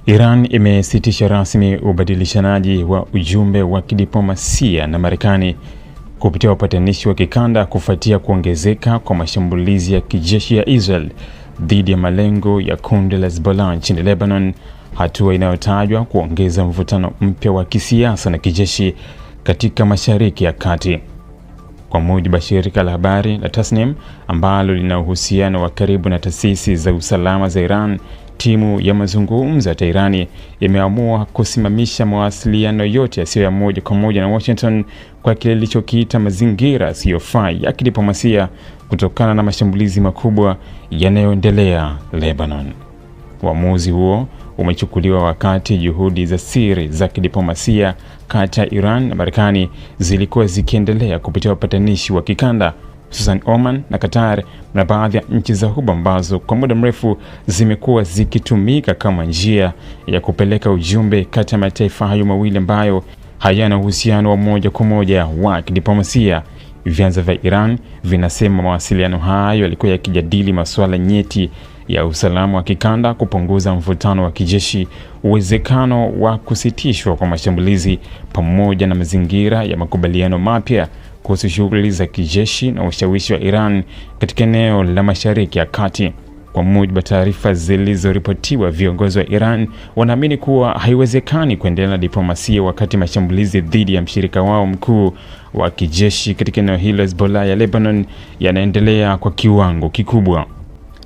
Iran imesitisha rasmi ubadilishanaji wa ujumbe wa kidiplomasia na Marekani kupitia wapatanishi wa kikanda kufuatia kuongezeka kwa mashambulizi ya kijeshi ya Israel dhidi ya malengo ya kundi la Hezbollah nchini Lebanon, hatua inayotajwa kuongeza mvutano mpya wa kisiasa na kijeshi katika Mashariki ya Kati. Kwa mujibu wa shirika la habari la Tasnim ambalo lina uhusiano wa karibu na taasisi za usalama za Iran, timu ya mazungumzo ya Teherani imeamua kusimamisha mawasiliano yote yasiyo ya moja kwa moja na Washington kwa kile ilichokiita mazingira yasiyofaa ya kidiplomasia kutokana na mashambulizi makubwa yanayoendelea Lebanon. Uamuzi huo umechukuliwa wakati juhudi za siri za kidiplomasia kati ya Iran na Marekani zilikuwa zikiendelea kupitia wapatanishi wa kikanda, hususan Oman na Qatar na baadhi ya nchi za Ghuba ambazo kwa muda mrefu zimekuwa zikitumika kama njia ya kupeleka ujumbe kati ya mataifa hayo mawili ambayo hayana uhusiano wa moja kwa moja wa kidiplomasia. Vyanzo vya Iran vinasema mawasiliano hayo yalikuwa yakijadili masuala nyeti ya usalama wa kikanda, kupunguza mvutano wa kijeshi, uwezekano wa kusitishwa kwa mashambulizi, pamoja na mazingira ya makubaliano mapya kuhusu shughuli za kijeshi na ushawishi wa Iran katika eneo la Mashariki ya Kati. Kwa mujibu wa taarifa zilizoripotiwa, viongozi wa Iran wanaamini kuwa haiwezekani kuendelea na diplomasia wakati mashambulizi dhidi ya mshirika wao mkuu wa kijeshi katika eneo hilo, Hezbollah ya Lebanon, yanaendelea kwa kiwango kikubwa.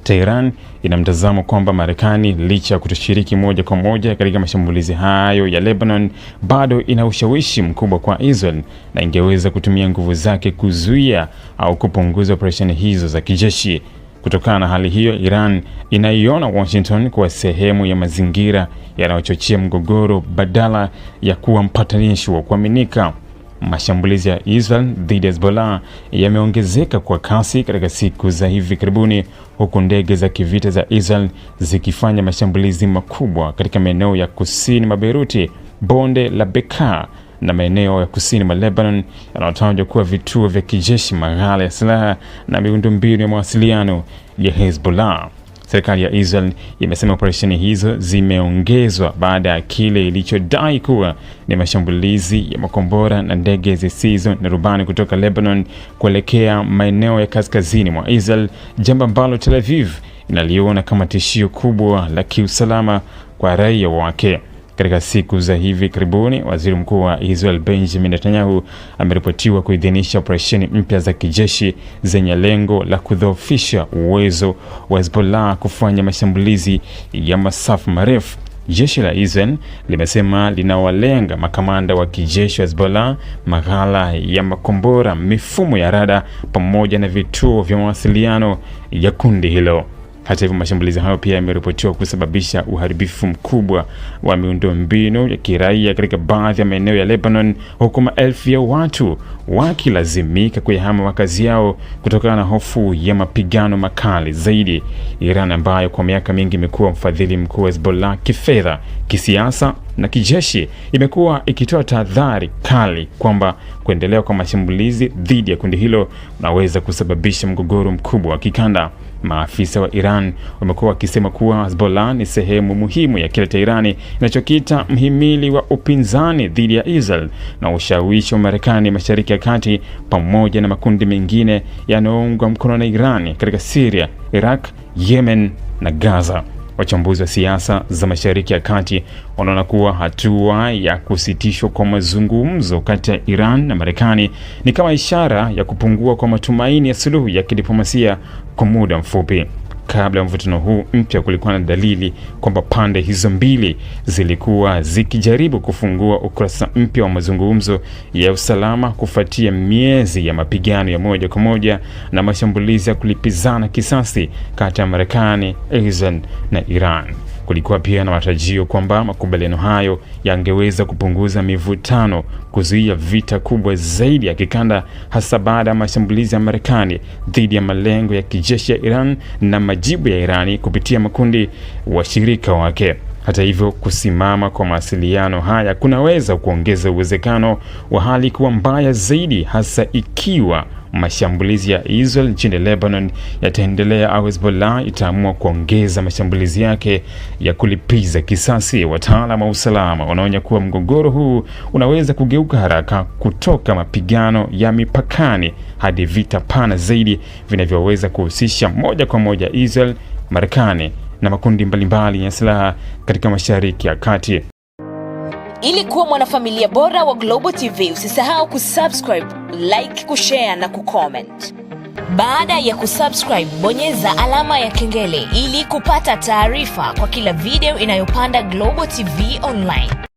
Tehran ina mtazamo kwamba Marekani, licha ya kutoshiriki moja kwa moja katika mashambulizi hayo ya Lebanon, bado ina ushawishi mkubwa kwa Israel na ingeweza kutumia nguvu zake kuzuia au kupunguza operesheni hizo za kijeshi. Kutokana na hali hiyo, Iran inaiona Washington kuwa sehemu ya mazingira yanayochochea mgogoro badala ya kuwa mpatanishi wa kuaminika. Mashambulizi ya Israel dhidi ya Hezbollah yameongezeka kwa kasi katika siku za hivi karibuni, huku ndege za kivita za Israel zikifanya mashambulizi makubwa katika maeneo ya kusini mwa Beirut, bonde la Bekaa na maeneo ya kusini mwa Lebanon yanayotajwa kuwa vituo vya kijeshi, maghala ya silaha na miundombinu ya mawasiliano ya Hezbollah. Serikali ya Israel imesema operesheni hizo zimeongezwa baada ya kile ilichodai kuwa ni mashambulizi ya makombora na ndege zisizo na rubani kutoka Lebanon kuelekea maeneo ya kaskazini mwa Israel, jambo ambalo Tel Aviv inaliona kama tishio kubwa la kiusalama kwa raia wake. Katika siku za hivi karibuni, waziri mkuu wa Israel Benjamin Netanyahu ameripotiwa kuidhinisha operesheni mpya za kijeshi zenye lengo la kudhoofisha uwezo wa Hezbollah kufanya mashambulizi ya masafa marefu. Jeshi la Israel limesema linawalenga makamanda wa kijeshi wa Hezbollah, maghala ya makombora, mifumo ya rada pamoja na vituo vya mawasiliano ya kundi hilo. Hata hivyo, mashambulizi hayo pia yameripotiwa kusababisha uharibifu mkubwa wa miundombinu ya kiraia katika baadhi ya maeneo ya Lebanon, huku maelfu ya watu wakilazimika kuyahama makazi yao kutokana na hofu ya mapigano makali zaidi. Iran, ambayo kwa miaka mingi imekuwa mfadhili mkuu wa Hezbollah kifedha, kisiasa na kijeshi, imekuwa ikitoa tahadhari kali kwamba kuendelea kwa mashambulizi dhidi ya kundi hilo unaweza kusababisha mgogoro mkubwa wa kikanda. Maafisa wa Iran wamekuwa wakisema kuwa Hezbollah ni sehemu muhimu ya kile Teherani inachokiita mhimili wa upinzani dhidi ya Israel na ushawishi wa Marekani Mashariki ya Kati, pamoja na makundi mengine yanayoungwa mkono na Iran katika Syria, Iraq, Yemen na Gaza. Wachambuzi wa siasa za Mashariki ya Kati wanaona kuwa hatua ya kusitishwa kwa mazungumzo kati ya Iran na Marekani ni kama ishara ya kupungua kwa matumaini ya suluhu ya kidiplomasia kwa muda mfupi. Kabla ya mvutano huu mpya, kulikuwa na dalili kwamba pande hizo mbili zilikuwa zikijaribu kufungua ukurasa mpya wa mazungumzo ya usalama kufuatia miezi ya mapigano ya moja kwa moja na mashambulizi ya kulipizana kisasi kati ya Marekani, Israel na Iran. Kulikuwa pia na matarajio kwamba makubaliano hayo yangeweza kupunguza mivutano, kuzuia vita kubwa zaidi ya kikanda, hasa baada ya mashambulizi ya Marekani dhidi ya malengo ya kijeshi ya Iran na majibu ya Irani kupitia makundi washirika wake. Hata hivyo, kusimama kwa mawasiliano haya kunaweza kuongeza uwezekano wa hali kuwa mbaya zaidi, hasa ikiwa mashambulizi ya Israel nchini Lebanon yataendelea au Hezbollah itaamua kuongeza mashambulizi yake ya kulipiza kisasi. Wataalamu wa usalama wanaonya kuwa mgogoro huu unaweza kugeuka haraka kutoka mapigano ya mipakani hadi vita pana zaidi vinavyoweza kuhusisha moja kwa moja Israel, Marekani na makundi mbalimbali ya silaha katika Mashariki ya Kati. Ili kuwa mwanafamilia bora wa Global TV, usisahau kusubscribe, like, kushare na kucomment. Baada ya kusubscribe, bonyeza alama ya kengele ili kupata taarifa kwa kila video inayopanda Global TV Online.